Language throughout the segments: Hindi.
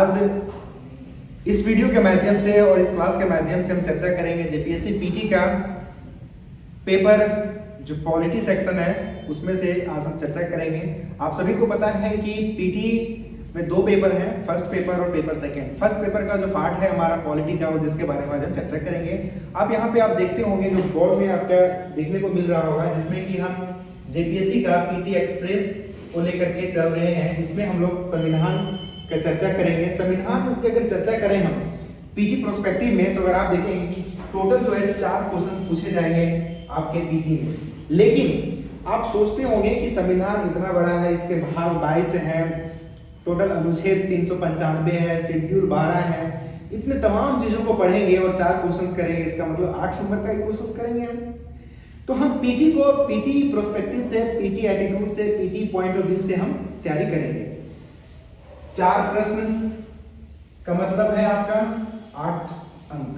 आज इस वीडियो के माध्यम से और इस क्लास के माध्यम से हम चर्चा करेंगे जेपीएससी पीटी का पेपर जो पॉलिटी सेक्शन है उसमें से आज हम चर्चा करेंगे। आप सभी को पता है कि पीटी में दो पेपर हैं, फर्स्ट पेपर और पेपर सेकंड। फर्स्ट पेपर का जो पार्ट है हमारा पॉलिटी का और जिसके बारे में आज हम चर्चा करेंगे। आप यहाँ पे आप देखते होंगे जो बोर्ड में आपका देखने को मिल रहा होगा जिसमें कि हम जेपीएससी का पीटी एक्सप्रेस को लेकर के चल रहे हैं। इसमें हम लोग संविधान का चर्चा करेंगे। संविधान की अगर चर्चा करें हम पीटी प्रोस्पेक्टिव में तो अगर आप देखेंगे कि टोटल जो है 4 क्वेश्चंस पूछे जाएंगे आपके पीटी में। लेकिन आप सोचते होंगे कि संविधान इतना बड़ा है, इसके भाग 22 है, टोटल अनुच्छेद 395 है, शेड्यूल 12 है, इतने तमाम चीजों को पढ़ेंगे और 4 क्वेश्चंस करेंगे, इसका मतलब 8 नंबर का क्वेश्चंस करेंगे हम। तो हम पीटी को पीटी प्रोस्पेक्टिव से, पीटी एटीट्यूड से, पीटी पॉइंट ऑफ व्यू से हम तैयारी करेंगे। 4 प्रश्न का मतलब है आपका 8 अंक।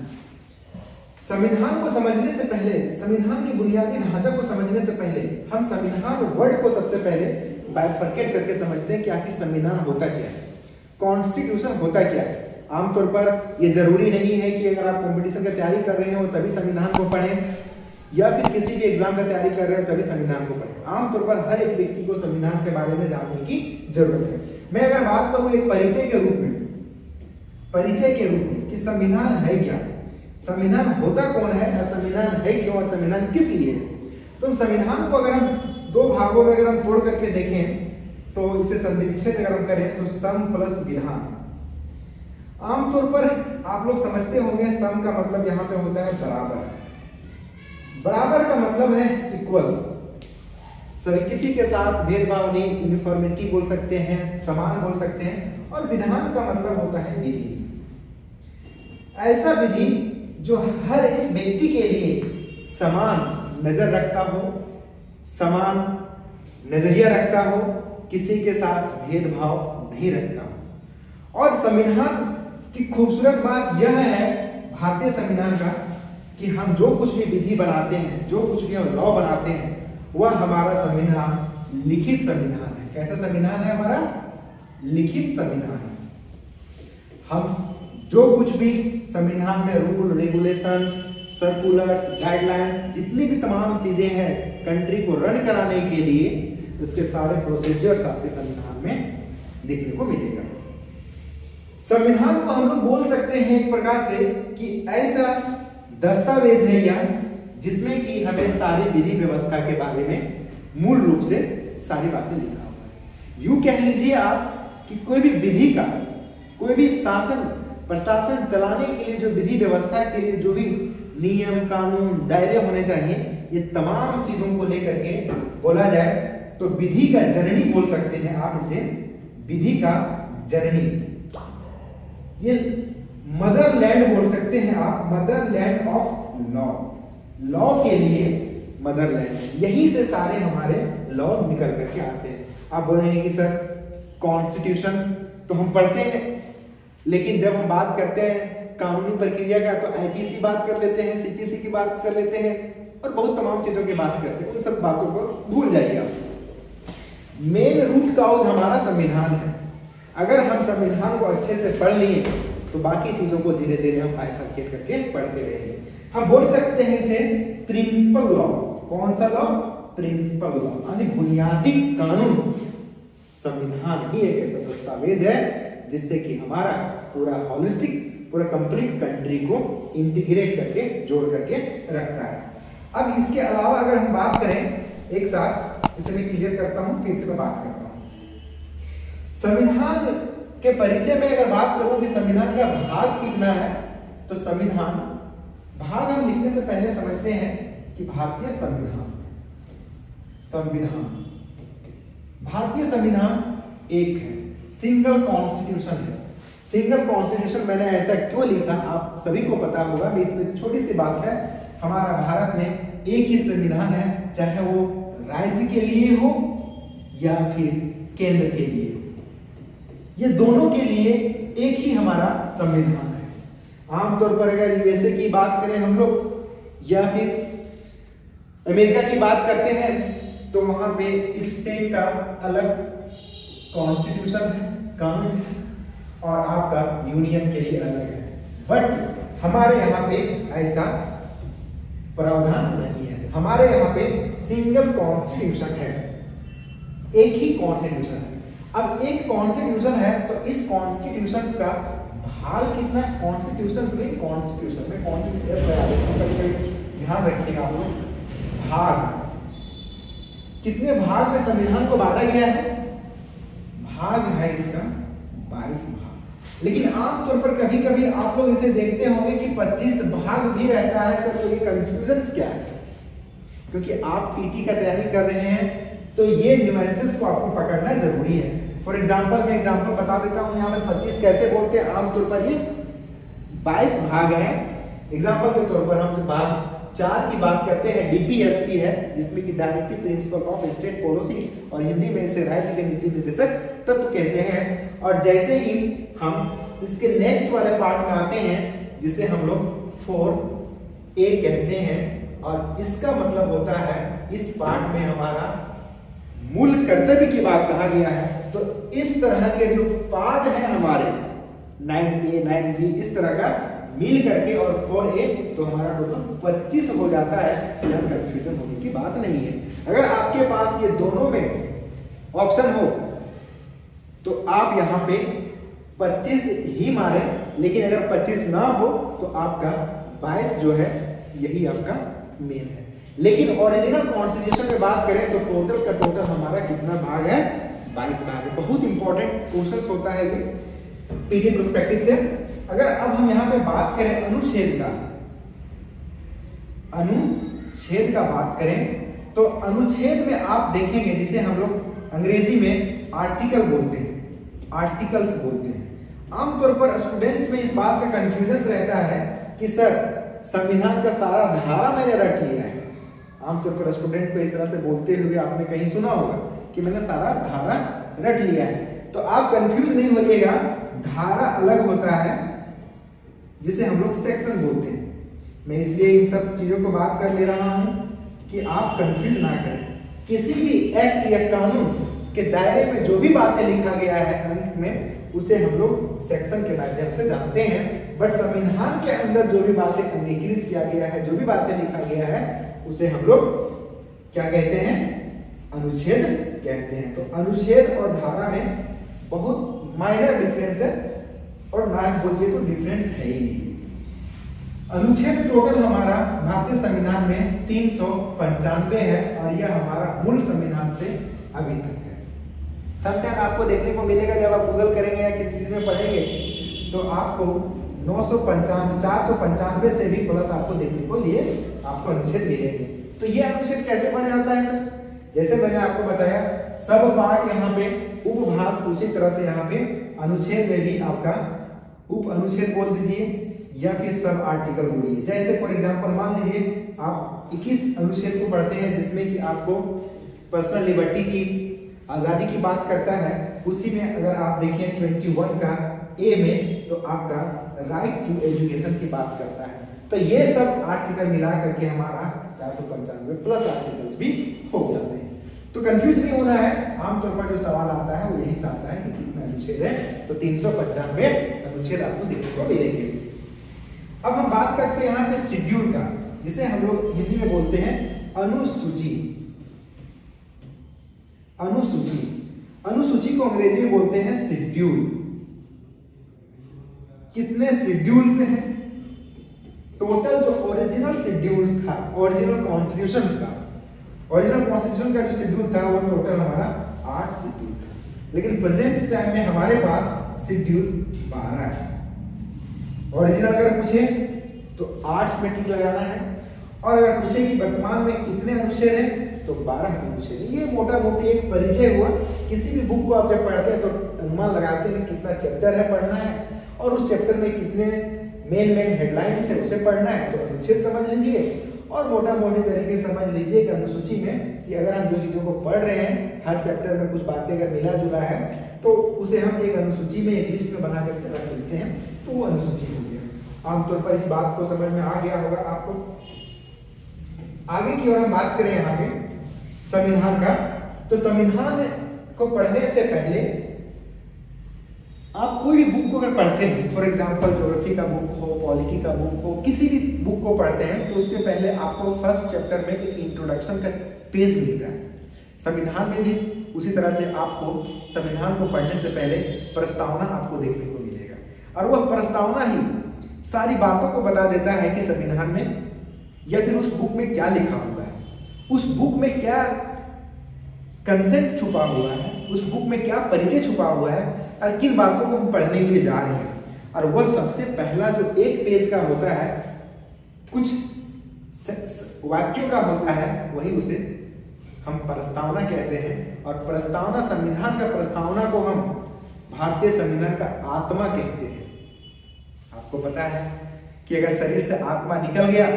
संविधान को समझने से पहले, संविधान की बुनियादी ढांचा को समझने से पहले हम संविधान वर्ड को सबसे पहले बाइफरकेट करके समझते हैं कि आखिर संविधान होता क्या है, कॉन्स्टिट्यूशन होता क्या है। आमतौर पर यह जरूरी नहीं है कि अगर आप कंपटीशन की तैयारी कर रहे हो तभी संविधान को पढ़ें या फिर किसी भी एग्जाम का तैयारी कर रहे हो तभी संविधान को पढ़ें। आमतौर पर हर एक व्यक्ति को संविधान के बारे में जानने की जरूरत है। मैं अगर बात करूं एक परिचय के रूप में कि संविधान है क्या, संविधान होता कौन है और संविधान है क्यों और संविधान किस लिए है, तो संविधान को अगर हम 2 भागों में अगर हम तोड़ करके देखें तो इसे संधिविच्छेद अगर हम करें तो सम प्लस विधान। आमतौर पर आप लोग समझते होंगे सम का मतलब यहाँ पे होता है बराबर। बराबर का मतलब है इक्वल, सभी किसी के साथ भेदभाव नहीं, यूनिफॉर्मिटी बोल सकते हैं, समान बोल सकते हैं। और विधान का मतलब होता है विधि, ऐसा विधि जो हर एक व्यक्ति के लिए समान नजर रखता हो, समान नजरिया रखता हो, किसी के साथ भेदभाव नहीं रखता हो। और संविधान की खूबसूरत बात यह है भारतीय संविधान का कि हम जो कुछ भी विधि बनाते हैं, जो कुछ भी हम लॉ बनाते हैं, वह हमारा संविधान लिखित संविधान है। कैसा संविधान है हमारा? लिखित संविधान है। हम जो कुछ भी संविधान में रूल, रेगुलेशंस, सर्कुलर्स, गाइडलाइंस, जितनी भी तमाम चीजें हैं कंट्री को रन कराने के लिए, उसके सारे प्रोसीजर्स आपके संविधान में देखने को मिलेगा। संविधान को हम लोग बोल सकते हैं एक प्रकार से कि ऐसा दस्तावेज है या जिसमें कि हमें सारी विधि व्यवस्था के बारे में मूल रूप से सारी बातें लिखा हुआ है। यूं कह लीजिए आप कि कोई भी विधि का, कोई भी शासन प्रशासन चलाने के लिए जो विधि व्यवस्था के लिए जो भी नियम, कानून, दायरे होने चाहिए, ये तमाम चीजों को लेकर के बोला जाए तो विधि का जननी बोल सकते हैं आप इसे, विधि का जननी। ये मदरलैंड बोल सकते हैं आप, मदरलैंड ऑफ लॉ। लॉ के लिए मदरलैंड, यहीं से सारे हमारे लॉ निकल करके आते हैं। आप बोलेंगे कि सर कॉन्स्टिट्यूशन तो हम पढ़ते हैं, लेकिन जब हम बात करते हैं कानूनी प्रक्रिया का तो आईपीसी बात कर लेते हैं, सीपीसी की बात कर लेते हैं और बहुत तमाम चीजों की बात करते हैं। उन सब बातों को भूल जाइए आप। मेन रूट काउज हमारा संविधान है। अगर हम संविधान को अच्छे से पढ़ लिए तो बाकी चीजों को धीरे धीरे हम बाइफरकेट करके पढ़ते रहेंगे। हम बोल सकते हैं इसे प्रिंसिपल लॉ। कौन सा लॉ? प्रिंसिपल लॉ, यानी बुनियादी कानून। संविधान ही एक ऐसा दस्तावेज है जिससे कि हमारा पूरा होलिस्टिक, पूरा कंप्लीट कंट्री को इंटीग्रेट करके, जोड़ करके रखता है। अब इसके अलावा अगर हम बात करें एक साथ, इसे मैं क्लियर करता हूं, फिर से मैं बात करता हूं। संविधान के परिचय में अगर बात करूं कि संविधान का भाग कितना है, तो संविधान भाग हम लिखने से पहले समझते हैं कि भारतीय संविधान, भारतीय संविधान एक है, सिंगल कॉन्स्टिट्यूशन है। सिंगल कॉन्स्टिट्यूशन मैंने ऐसा क्यों लिखा आप सभी को पता होगा। इसमें छोटी सी बात है, हमारा भारत में एक ही संविधान है, चाहे वो राज्य के लिए हो या फिर केंद्र के लिए हो, ये दोनों के लिए एक ही हमारा संविधान है। आमतौर पर अगर यूएसए की बात करें हम लोग या फिर अमेरिका की बात करते हैं तो वहां पे स्टेट का अलग कॉन्स्टिट्यूशन है, कानून है। और आपका यूनियन के लिए अलग है। बट हमारे यहाँ पे ऐसा प्रावधान नहीं है। हमारे यहाँ पे सिंगल कॉन्स्टिट्यूशन है, एक ही कॉन्स्टिट्यूशन है। अब एक कॉन्स्टिट्यूशन है तो इस कॉन्स्टिट्यूशन का भाग कितना है? कॉन्स्टिट्यूशन में कॉन्स्टिट्यूशन ध्यान रखिएगा आप लोग। भाग कितने भाग में संविधान को बांटा गया है? भाग है इसका 22 भाग। लेकिन आमतौर पर कभी कभी आप लोग इसे देखते होंगे कि 25 भाग भी रहता है सर। तो ये कंफ्यूजन क्या है? क्योंकि आप पीटी का तैयारी कर रहे हैं तो ये न्यूएंसेस को आपको पकड़ना जरूरी है। फॉर एग्जांपल मैं एग्जांपल बता देता हूं। यहाँ में 25 कैसे बोलते हैं? आमतौर पर ये 22 भाग हैं। एग्जांपल के तौर पर हम जो भाग 4 की बात करते हैं, डीपीएसपी है, जिसमें कि directive principle of state policy, और हिंदी में इसे राज्य के नीति निर्देशक तत्व कहते हैं। और जैसे ही हम इसके नेक्स्ट वाले पार्ट में आते हैं जिसे हम लोग 4A कहते हैं, और इसका मतलब होता है इस पार्ट में हमारा मूल कर्तव्य की बात कहा गया है। तो इस तरह के जो पार्ट हैं हमारे 9A 9B इस तरह का मिल करके और 4A तो हमारा टोटल 25 हो जाता है। यह कंफ्यूजन होने की बात नहीं है। अगर आपके पास ये दोनों में ऑप्शन हो तो आप यहाँ पे 25 ही मारे, लेकिन अगर 25 ना हो तो आपका 22 जो है यही आपका मेन है। लेकिन ओरिजिनल कॉन्स्टिट्यूशन में बात करें तो टोटल का टोटल हमारा कितना भाग है? 22 भाग है। बहुत इंपॉर्टेंट क्वेश्चन होता है ये पीटी पर्सपेक्टिव से। अगर अब हम यहाँ पे बात करें अनुच्छेद का बात करें तो अनुच्छेद में आप देखेंगे जिसे हम लोग अंग्रेजी में आर्टिकल बोलते हैं, आर्टिकल्स बोलते हैं। आमतौर पर स्टूडेंट्स में इस बात का कंफ्यूजन रहता है कि सर संविधान का सारा धारा मैंने रट लिया है। आमतौर पर स्टूडेंट को इस तरह से बोलते हुए आपने कहीं सुना होगा कि मैंने सारा धारा रट लिया है। तो आप कंफ्यूज नहीं होइएगा, धारा अलग होता है जिसे हम लोग सेक्शन बोलते हैं। मैं इसलिए इन सब चीजों को बात कर ले रहा हूं कि आप कंफ्यूज ना करें। किसी भी एक्ट या कानून के दायरे में जो भी बातें लिखा गया है अंक में, उसे हम लोग सेक्शन के माध्यम से जानते हैं। बट संविधान के अंदर जो भी बातें अंगीकृत किया गया है, जो भी बातें लिखा गया है, उसे हम लोग क्या कहते हैं? अनुच्छेद कहते हैं। तो अनुच्छेद और धारा में बहुत माइनर डिफरेंस है, और ना बोलिए तो डिफरेंस है ही नहीं। अनुच्छेद टोटल हमारा भारतीय संविधान में 395 है, और यह हमारा मूल संविधान से अभी तक है। समटाइम आपको देखने को मिलेगा जब आप गूगल करेंगे या किसी चीज में पढ़ेंगे तो आपको 495 से भी प्लस आपको देखने को लिए आपको अनुच्छेद मिलेंगे। तो ये अनुच्छेद कैसे बना जाता है सर? जैसे मैंने आपको बताया, सब पार्ट यहाँ पे उपभाग, उसी तरह से यहाँ पे अनुच्छेद में भी आपका उप अनुच्छेद बोल दीजिए या फिर सब आर्टिकल बोलिए। जैसे फॉर एग्जांपल मान लीजिए आप 21 अनुच्छेद को पढ़ते हैं जिसमें कि आपको पर्सनल लिबर्टी की आजादी की बात करता है। उसी में अगर आप देखें 21 का ए में तो आपका राइट टू एजुकेशन की बात करता है। तो ये सब आर्टिकल मिला करके हमारा 495 प्लस आर्टिकल्स भी हो जाते हैं। तो कंफ्यूज नहीं होना है। आमतौर पर जो सवाल आता है वो यही से आता है कि कितना अनुच्छेद है, तो 395 अनुच्छेद आपको देखने को मिलेंगे। अब हम बात करते हैं यहाँ पे शेड्यूल का, जिसे हम लोग हिंदी में बोलते हैं अनुसूची। अनुसूची अनुसूची को अंग्रेजी में बोलते हैं शेड्यूल। कितने शेड्यूल्स हैं? टोटल जो ओरिजिनल शेड्यूल्स था, ओरिजिनल कॉन्स्टिट्यूशंस का, ओरिजिनल कॉन्स्टिट्यूशन का जो शेड्यूल था वो टोटल हमारा 8 शेड्यूल था। लेकिन प्रेजेंट टाइम में हमारे पास शेड्यूल 12 है। ओरिजिनल अगर पूछे तो 8 में टिक लगाना है, और अगर पूछे कि वर्तमान में कितने अनुच्छेद हैं तो 12 अनुच्छेद है। ये मोटा मोटी एक परिचय हुआ। किसी भी बुक को आप जब पढ़ते हैं तो अनुमान लगाते हैं कितना चैप्टर है पढ़ना है, और उस चैप्टर में कितने मेन हेडलाइंस है उसे पढ़ना है। तो अनुच्छेद समझ लीजिए, और मोटा मोटी तरीके से समझ लीजिए कि अनुसूची में कि अगर हम जो चीजों को पढ़ रहे हैं, हर चैप्टर में कुछ बातें अगर मिला जुला है तो उसे हम एक अनुसूची में, एक लिस्ट में बना करके रख लेते हैं, तो वो अनुसूची हो गया। आमतौर पर इस बात को समझ में आ गया होगा आपको। आगे की ओर हम बात करें यहाँ पे संविधान का, तो संविधान को पढ़ने से पहले आप कोई भी बुक को अगर पढ़ते हैं, फॉर एग्जांपल ज्योग्राफी का बुक हो, पॉलिटी का बुक हो, किसी भी बुक को पढ़ते हैं तो उसके पहले आपको फर्स्ट चैप्टर में एक इंट्रोडक्शन का पेज मिलता है। संविधान में भी उसी तरह से आपको संविधान को पढ़ने से पहले प्रस्तावना आपको देखने को मिलेगा और वह प्रस्तावना ही सारी बातों को बता देता है कि संविधान में या फिर उस बुक में क्या लिखा हुआ है, उस बुक में क्या कंसेप्ट छुपा हुआ है, उस बुक में क्या परिचय छुपा हुआ है और किन बातों को हम पढ़ने के लिए जा रहे हैं। और वह सबसे पहला जो एक पेज का होता है, कुछ वाक्यों का होता है, वही उसे हम प्रस्तावना कहते हैं। और प्रस्तावना, संविधान का प्रस्तावना को हम भारतीय संविधान का आत्मा कहते हैं। आपको पता है कि अगर शरीर से आत्मा निकल गया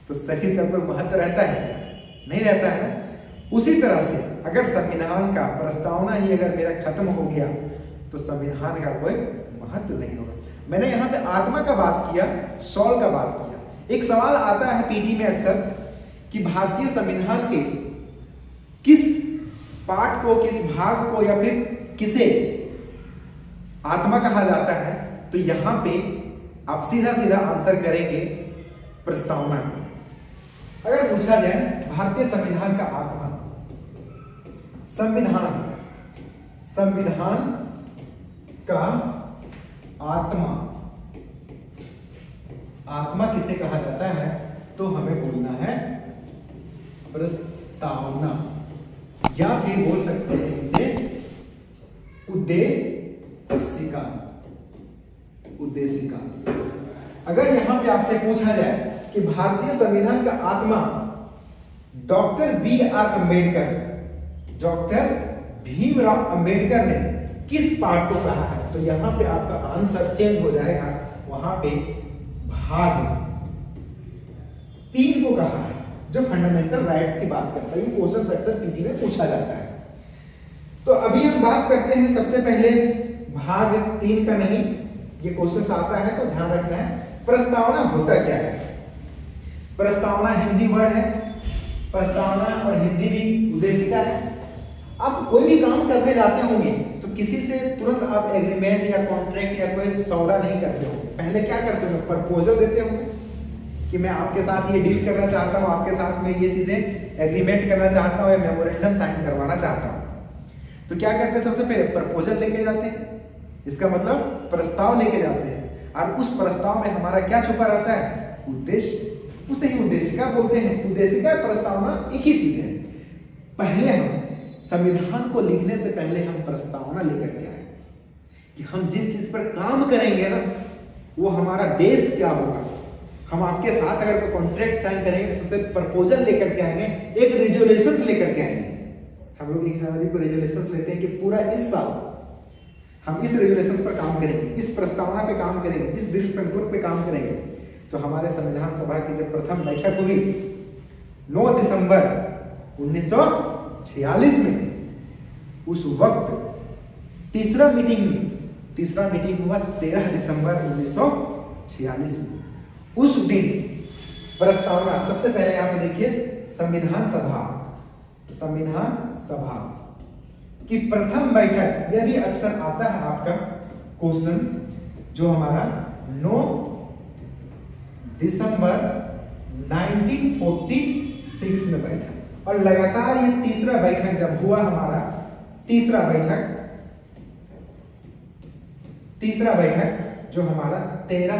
तो शरीर का कोई महत्व रहता है? नहीं रहता है ना। उसी तरह से अगर संविधान का प्रस्तावना ही अगर मेरा खत्म हो गया तो संविधान का कोई महत्व नहीं होगा। मैंने यहाँ पे आत्मा का बात किया, सॉल का बात किया। एक सवाल आता है पीटी में अक्सर कि भारतीय संविधान के किस पार्ट को, किस भाग को या फिर किसे आत्मा कहा जाता है, तो यहां पे आप सीधा सीधा आंसर करेंगे प्रस्तावना को। अगर पूछा जाए भारतीय संविधान का आत्मा, संविधान का आत्मा, आत्मा किसे कहा जाता है, तो हमें बोलना है प्रस्तावना, या फिर बोल सकते हैं इसे उद्देशिका। उद्देशिका। अगर यहां पे आपसे पूछा जाए कि भारतीय संविधान का आत्मा doctor B R Ambedkar, doctor Bhimrao Ambedkar ने किस पार्ट को कहा है, तो यहां पे आपका आंसर चेंज हो जाएगा। वहां पे भाग 3 को कहा है, जो फंडामेंटल राइट्स की बात करता है। ये क्वेश्चन अक्सर पीटी में पूछा जाता है। तो अभी हम बात करते हैं सबसे पहले भाग 3 का। नहीं, ये क्वेश्चन आता है तो ध्यान रखना है। प्रस्तावना होता क्या है? प्रस्तावना हिंदी वर्ड है, प्रस्तावना और हिंदी भी उद्देशिका है। आप कोई भी काम करने जाते होंगे तो किसी से तुरंत आप एग्रीमेंट या कॉन्ट्रैक्ट या कोई सौदा नहीं करते होंगे। पहले क्या करते हो? प्रपोजल देते होंगे कि मैं आपके साथ ये डील करना चाहता हूँ, आपके साथ में ये चीजें एग्रीमेंट करना चाहता हूँ या मेमोरेंडम साइन करवाना चाहता हूँ। तो क्या करते हैं? सबसे पहले प्रपोजल लेके जाते हैं, इसका मतलब प्रस्ताव लेके जाते हैं, और उस प्रस्ताव में हमारा क्या छुपा रहता है? उद्देश्य। उसे ही उद्देशिका बोलते हैं। उद्देशिका और प्रस्तावना एक ही चीज है। पहले हम संविधान को लिखने से पहले हम प्रस्तावना लेकर के आए कि हम जिस चीज पर काम करेंगे ना, वो हमारा बेस क्या होगा। हम आपके साथ अगर कोई कॉन्ट्रैक्ट साइन करेंगे तो सबसे प्रपोजल लेकर के आएंगे, एक रेजोल्यूशंस लेकर के आएंगे। हम लोग 1 जनवरी को रेजोल्यूशंस लेते हैं कि पूरा इस साल हम इस रेजोल्यूशंस पर काम करेंगे, इस प्रस्तावना पे काम करेंगे, इस दृढ़ संकल्प पे काम करेंगे। तो हमारे संविधान सभा की जब प्रथम बैठक हुई 9 दिसंबर 1946 में, उस वक्त तीसरा मीटिंग हुआ 13 दिसंबर 1946 में। उस दिन प्रस्तावना, सबसे पहले यहां पे देखिए संविधान सभा की प्रथम बैठक, यह भी अक्सर आता है आपका क्वेश्चन, जो हमारा 9 दिसंबर 1946 में बैठा। और लगातार ये तीसरा बैठक जब हुआ हमारा, तीसरा बैठक जो हमारा 13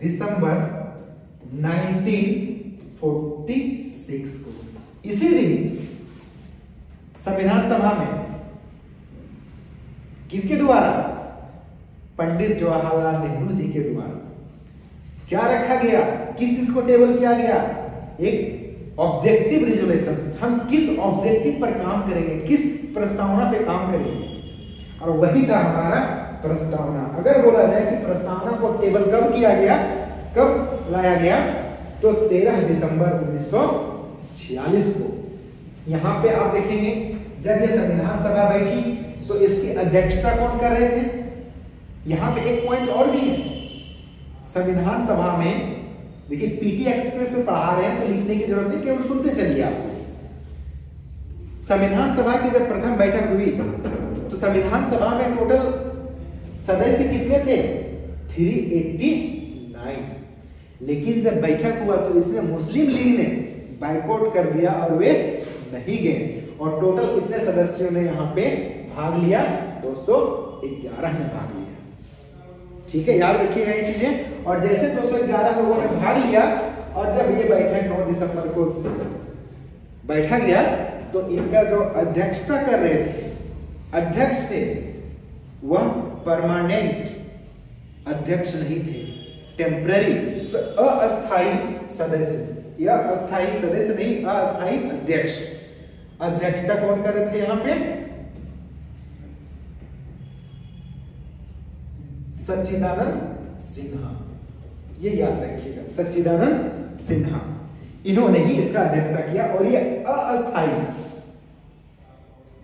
दिसंबर 1946 को, इसी दिन संविधान सभा में किनके द्वारा? पंडित जवाहरलाल नेहरू जी के द्वारा क्या रखा गया? किस चीज को टेबल किया गया? एक ऑब्जेक्टिव रेजोल्यूशन। हम किस ऑब्जेक्टिव पर काम करेंगे, किस प्रस्तावना पे काम करेंगे, और वही था हमारा प्रस्तावना। अगर बोला जाए कि प्रस्तावना को टेबल कब किया गया, कब लाया गया, तो 13 दिसंबर 1946 को। यहां पे आप देखेंगे जब ये संविधान सभा बैठी तो इसकी अध्यक्षता कौन कर रहे थे? यहां पे एक पॉइंट और भी है संविधान सभा में। देखिए पीटी एक्सप्रेस से पढ़ा रहे हैं तो लिखने की जरूरत नहीं, केवल सुनते चलिए आप। संविधान सभा की जब प्रथम बैठक हुई तो संविधान सभा में टोटल सदस्य कितने थे? 389। लेकिन जब बैठक हुआ तो इसमें मुस्लिम लीग ने बाइकआउट कर दिया और वे नहीं गए। और टोटल कितने सदस्यों ने यहाँ पे भाग लिया? 211 ने भाग लिया। ठीक है, याद रखिएगा ये चीजें। और जैसे 211 लोगों ने भाग लिया और जब ये बैठक 9 दिसंबर को बैठा गया तो इनका जो अध्यक्षता कर रहे थे, अध्यक्ष थे, वह परमानेंट अध्यक्ष नहीं थे, टेम्पररी अस्थाई सदस्य, या अस्थाई सदस्य नहीं, अस्थाई अध्यक्ष। अध्यक्षता कौन कर रहे थे यहाँ पे? सच्चिदानंद सिन्हा। ये याद रखिएगा, सच्चिदानंद सिन्हा, इन्होंने ही इसका अध्यक्षता किया और ये अस्थाई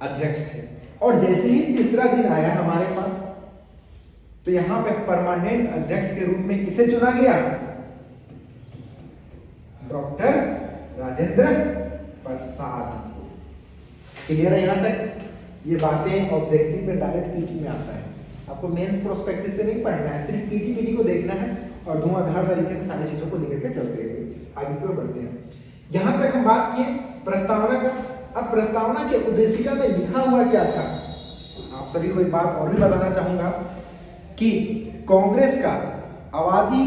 अध्यक्ष थे। और जैसे ही तीसरा दिन आया हमारे पास तो यहां पे परमानेंट अध्यक्ष के रूप में किसे चुना गया? डॉक्टर राजेंद्र प्रसाद। क्लियर है यहां तक? ये बातें ऑब्जेक्टिव में डायरेक्ट पीटी में आता है, आपको मेंस प्रोस्पेक्टिव से नहीं पढ़ना है, सिर्फ पीटी को देखना है और धुआंधार तरीके से सारी चीजों को लेकर के चलते हुए आगे की ओर बढ़ते हैं। यहां तक हम बात किए प्रस्तावना का। अब प्रस्तावना के उद्देशिका में लिखा हुआ क्या था? आप सभी को एक बात और भी बताना चाहूंगा कि कांग्रेस का आबादी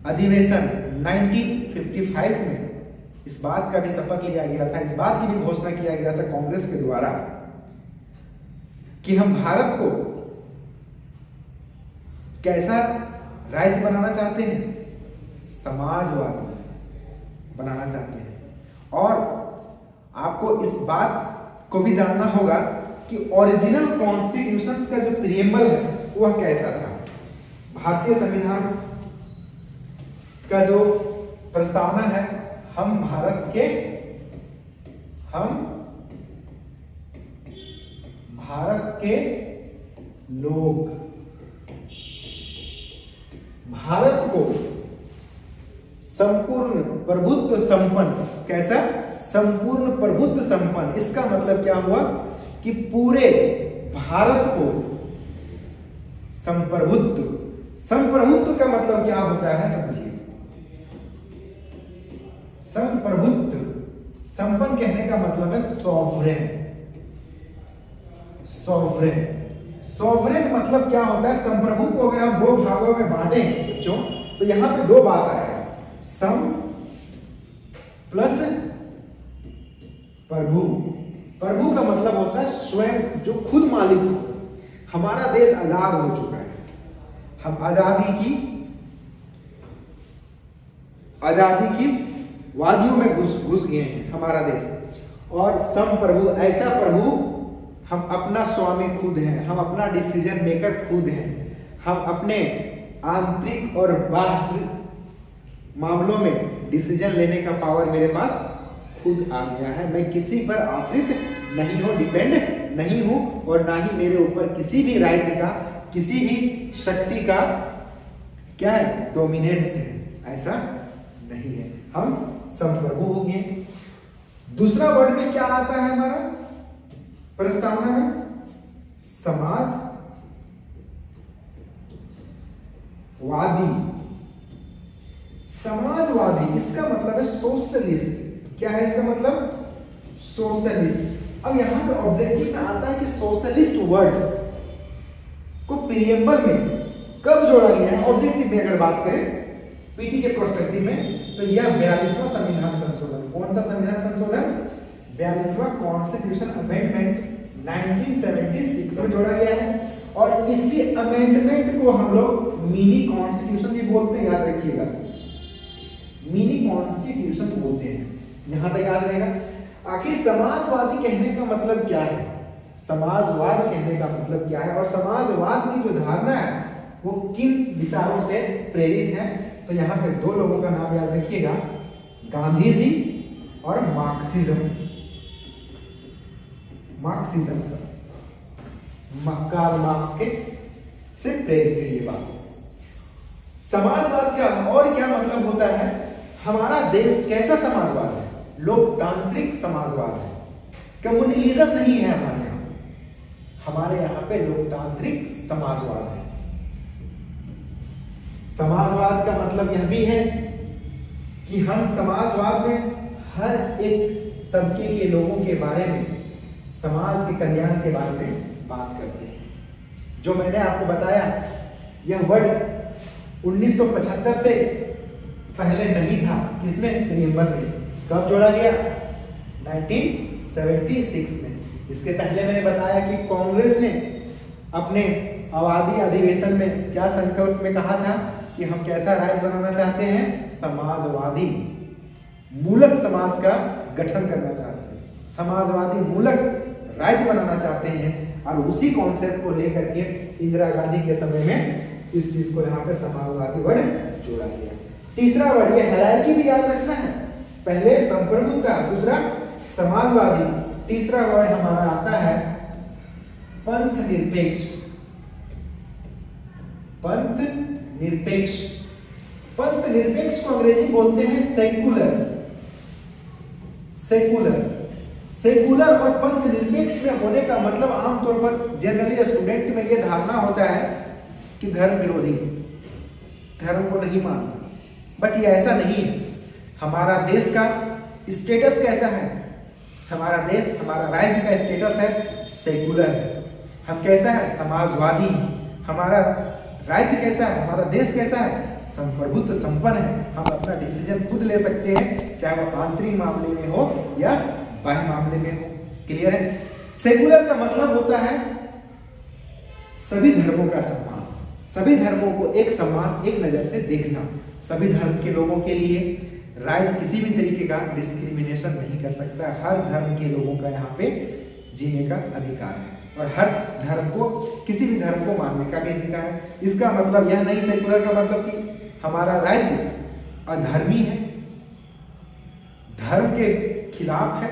अधिवेशन 1955 में इस बात का भी शपथ लिया गया था, इस बात की भी घोषणा किया गया था कांग्रेस के द्वारा कि हम भारत को कैसा राज्य बनाना चाहते हैं? समाजवादी बनाना चाहते हैं। और आपको इस बात को भी जानना होगा कि ओरिजिनल कॉन्स्टिट्यूशन का जो प्रीएम्बल है वह कैसा था। भारतीय संविधान का जो प्रस्तावना है, हम भारत के लोग भारत को संपूर्ण प्रभुत्व संपन्न, कैसा? संपूर्ण प्रभुत्व संपन्न। इसका मतलब क्या हुआ कि पूरे भारत को संप्रभुत्व, संप्रभुत्व का मतलब क्या होता है समझिए। संप्रभुत्व, संपन्न कहने का मतलब है सॉवरेन। सॉवरेन, सॉवरेन मतलब क्या होता है? संप्रभु को अगर हम दो भागों में बांटे बच्चों तो यहां पे दो बात आएगा, सम प्लस प्रभु। प्रभु का मतलब होता है स्वयं, जो खुद मालिक हो। हमारा देश आजाद हो चुका है, हम आजादी की वादियों में घुस गए हैं हमारा देश। और सम प्रभु, ऐसा प्रभु, हम अपना स्वामी खुद हैं, हम अपना डिसीजन मेकर खुद हैं, हम अपने आंतरिक और बाह्य मामलों में डिसीजन लेने का पावर मेरे पास खुद आ गया है। मैं किसी पर आश्रित नहीं हूं, डिपेंड नहीं हूं, और ना ही मेरे ऊपर किसी भी राज्य का, किसी भी शक्ति का क्या है? डोमिनेंस है, ऐसा नहीं है। हम संप्रभु हो गए। दूसरा वर्ड में क्या आता है हमारा प्रस्तावना में? समाजवादी। समाजवादी, इसका मतलब है सोशलिस्ट। क्या है इसका मतलब? सोशलिस्ट। अब यहां पे ऑब्जेक्टिव में आता है कि सोशलिस्ट वर्ड को प्रीएम्बल में कब जोड़ा गया है। ऑब्जेक्टिव में अगर बात करें पीटी के प्रोस्पेक्टिव में तो यह 42वां संविधान संशोधन। कौन सा संविधान संशोधन? 42वां कॉन्स्टिट्यूशन अमेंडमेंट 1976 में जोड़ा गया है। और इसी अमेंडमेंट को हम लोग मिनी कॉन्स्टिट्यूशन भी बोलते हैं, याद रखिएगा, मिनी कॉन्स्टिट्यूशन बोलते हैं। यहां तक याद रहेगा। आखिर समाजवादी कहने का मतलब क्या है? समाजवाद कहने का मतलब क्या है? और समाजवाद की जो धारणा है वो किन विचारों से प्रेरित है? तो यहाँ पे दो लोगों का नाम याद रखिएगा, गांधी जी और मार्क्सिज्म। मार्क्सिज्म कार्ल मार्क्स के से प्रेरित है ये बात। समाजवाद क्या और क्या मतलब होता है? हमारा देश कैसा समाजवाद है? लोकतांत्रिक समाजवाद है, कम्युनलिज्म नहीं है हमारे यहाँ। हमारे यहाँ पे लोकतांत्रिक समाजवाद है। समाजवाद का मतलब यह भी है कि हम समाजवाद में हर एक तबके के लोगों के बारे में, समाज के कल्याण के बारे में बात करते हैं। जो मैंने आपको बताया, यह वर्ड 1975 से पहले नहीं था। किसमें? प्रीएम्बल में। कब जोड़ा गया? 1976 में। इसके पहले मैंने बताया कि कांग्रेस ने अपने आबादी अधिवेशन में क्या संकल्प में कहा था कि हम कैसा राज्य बनाना चाहते हैं? समाजवादी मूलक समाज का गठन करना चाहते हैं, समाजवादी मूलक राज्य बनाना चाहते हैं। और उसी कॉन्सेप्ट को लेकर के इंदिरा गांधी के समय में इस चीज को यहाँ पे समाजवादी वर्ड जोड़ा गया। तीसरा वर्ड, ये हायरार्की भी याद रखना है। पहले संप्रभुता, दूसरा समाजवादी, तीसरा वर्ड हमारा आता है पंथ निरपेक्ष। पंथ निरपेक्ष, पंथ निरपेक्ष को अंग्रेजी बोलते हैं सेक्युलर। सेक्युलर, सेक्युलर और पंथ निरपेक्ष में होने का मतलब आमतौर पर जनरली स्टूडेंट में यह धारणा होता है कि धर्म विरोधी, धर्म को नहीं मानना। बट ये ऐसा नहीं है। हमारा देश का स्टेटस कैसा है? हमारा देश, हमारा राज्य का स्टेटस है सेक्युलर है। हम कैसा है? समाजवादी। हमारा राज्य कैसा है? हमारा देश कैसा है? संप्रभुत्व संपन्न है। हम अपना डिसीजन खुद ले सकते हैं, चाहे वह आंतरिक मामले में हो या बाह्य मामले में हो। क्लियर है? सेक्युलर का मतलब होता है सभी धर्मों का सम्मान, सभी धर्मों को एक सम्मान, एक नजर से देखना। सभी धर्म के लोगों के लिए राज्य किसी भी तरीके का डिस्क्रिमिनेशन नहीं कर सकता। हर धर्म के लोगों का यहाँ पे जीने का अधिकार है और हर धर्म को, किसी भी धर्म को मानने का भी अधिकार है। इसका मतलब यह नहीं, सेक्युलर का मतलब कि हमारा राज्य अधर्मी है, धर्म के खिलाफ है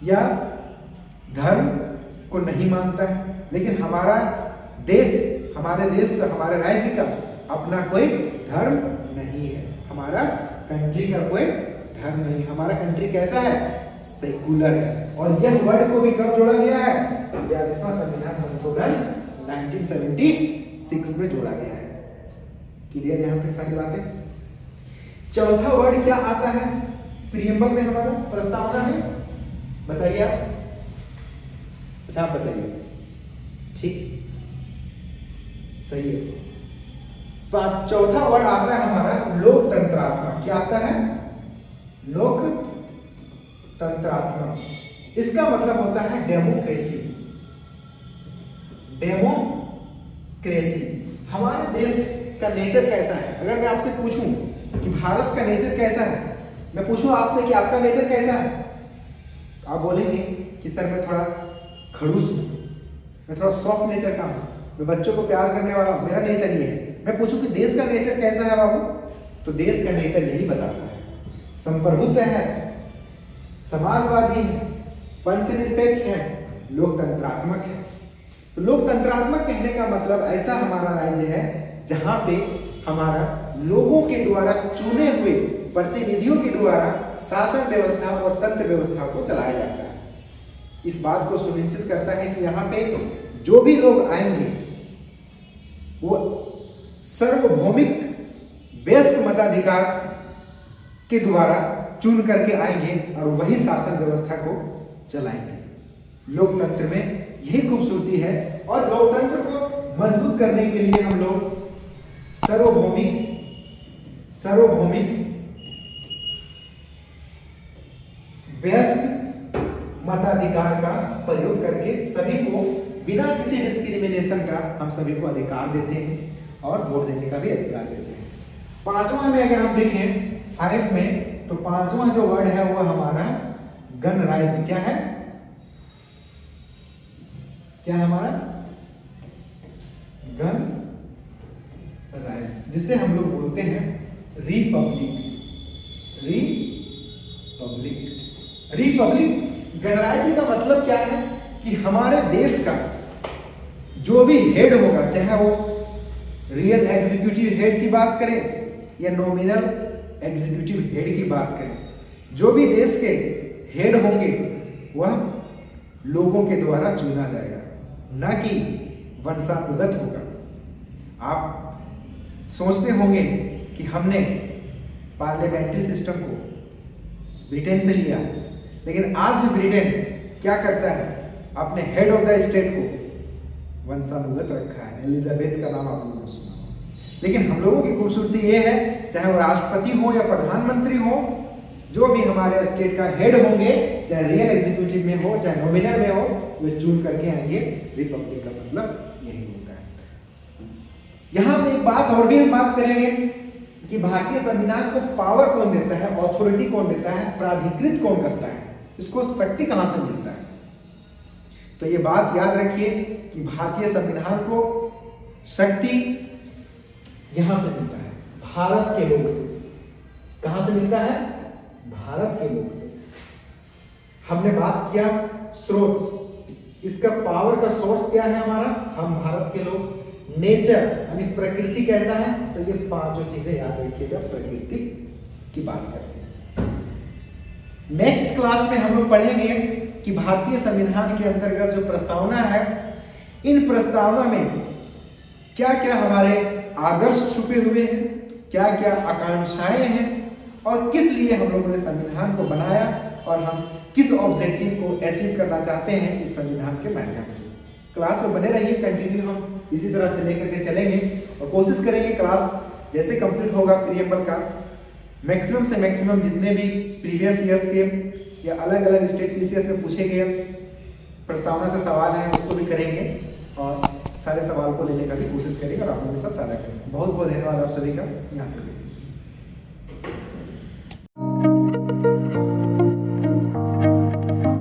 या धर्म को नहीं मानता है। लेकिन हमारा देश, हमारे देश का, हमारे राज्य का अपना कोई धर्म नहीं है, हमारा कंट्री का कोई धर्म नहीं। हमारा कंट्री कैसा है? सेक्युलर है। और यह वर्ड को भी कब जोड़ा गया है? 42वां संविधान संशोधन 1976 में जोड़ा गया है। क्लियर यहां तक सारी बातें? चौथा वर्ड क्या आता है प्रीएम्बल में, हमारा प्रस्तावना में? बताइए आप। अच्छा आप बताइए। ठीक, सही है। चौथा वर्ड आता है हमारा लोकतंत्रात्मक। क्या आता है? लोकतंत्रात्मक। इसका मतलब होता है डेमोक्रेसी। डेमोक्रेसी। हमारे देश का नेचर कैसा है? अगर मैं आपसे पूछूं कि भारत का नेचर कैसा है, मैं पूछूं आपसे कि आपका नेचर कैसा है, आप बोलेंगे कि सर मैं थोड़ा खड़ूस हूं, मैं थोड़ा सॉफ्ट नेचर का हूं, मैं बच्चों को प्यार करने वाला हूं, मेरा नेचर ये है। मैं पूछूं कि देश का नेचर कैसा है बाबू, तो देश का नेचर यही बताता है। संप्रभुत्व है, समाजवादी है, पंथ निरपेक्ष है, लोकतंत्रात्मक है। तो लोकतंत्रात्मक कहने का मतलब ऐसा हमारा राज्य है जहां पे हमारा लोगों के द्वारा चुने हुए प्रतिनिधियों के द्वारा शासन व्यवस्था और तंत्र व्यवस्था को चलाया जाता है। इस बात को सुनिश्चित करता है कि यहाँ पे जो भी लोग आएंगे वो सार्वभौमिक वयस्क मताधिकार के द्वारा चुन करके आएंगे और वही शासन व्यवस्था को चलाएंगे। लोकतंत्र में यही खूबसूरती है और लोकतंत्र को मजबूत करने के लिए हम लोग सार्वभौमिक वयस्क मताधिकार का प्रयोग करके सभी को बिना किसी डिस्क्रिमिनेशन का हम सभी को अधिकार देते हैं और वोट देने का भी अधिकार देते हैं। पांचवा में अगर हम देखें 5 में, तो पांचवा जो वर्ड है वो हमारा गणराज्य। क्या है? क्या है हमारा? गणराज्य, जिसे हम लोग बोलते हैं रिपब्लिक। रिपब्लिक गणराज्य का मतलब क्या है कि हमारे देश का जो भी हेड होगा, चाहे वो रियल एग्जीक्यूटिव हेड की बात करें या नॉमिनल एग्जीक्यूटिव हेड की बात करें, जो भी देश के हेड होंगे वह लोगों के द्वारा चुना जाएगा, ना कि वंशानुगत होगा। आप सोचते होंगे कि हमने पार्लियामेंट्री सिस्टम को ब्रिटेन से लिया, लेकिन आज भी ब्रिटेन क्या करता है, अपने हेड ऑफ द स्टेट को वंशानुगत रखा है। एलिजाबेथ का नाम आप लोगों ने सुना होगा। लेकिन हम लोगों की खूबसूरती ये है, चाहे वो राष्ट्रपति हो या प्रधानमंत्री हो, जो भी हमारे स्टेट का हेड होंगे, चाहे रियल एग्जीक्यूटिव में हो चाहे नॉमिनल में हो, वे चुन करके आएंगे। रिपब्लिक का मतलब यही होता है। यहां पे एक बात और भी हम बात करेंगे कि भारतीय संविधान को पावर कौन देता है, ऑथोरिटी कौन देता है, प्राधिकृत कौन करता है, इसको शक्ति कहां से मिलता है। तो ये बात याद रखिए कि भारतीय संविधान को शक्ति यहां से मिलता है, भारत के लोग से। कहां से मिलता है? भारत के लोग से। हमने बात किया स्रोत, इसका पावर का सोर्स क्या है हमारा, हम भारत के लोग। नेचर यानी प्रकृति कैसा है, तो ये पांचों चीजें याद रखिएगा, प्रकृति की बात करते हैं। नेक्स्ट क्लास में हम लोग पढ़ेंगे कि भारतीय संविधान के अंतर्गत जो प्रस्तावना है, इन प्रस्तावना में क्या क्या हमारे आदर्श छुपे हुए हैं, क्या क्या आकांक्षाएं हैं, और किस लिए हम लोगों ने संविधान को बनाया, और हम किस ऑब्जेक्टिव को अचीव करना चाहते हैं इस संविधान के माध्यम से। क्लास में बने रहिए, कंटिन्यू हम इसी तरह से लेकर के चलेंगे और कोशिश करेंगे क्लास जैसे कंप्लीट होगा प्रीएम्बल का, मैक्सिमम से मैक्सिमम जितने भी प्रीवियस ईयर्स के या अलग अलग स्टेट पीसीएस में पूछे गए प्रस्तावना से सवाल हैं उसको भी करेंगे, और सारे सवाल को लेने का भी कोशिश करेंगे और आप लोगों के साथ साझा करेंगे। बहुत बहुत धन्यवाद आप सभी का यहाँ पे।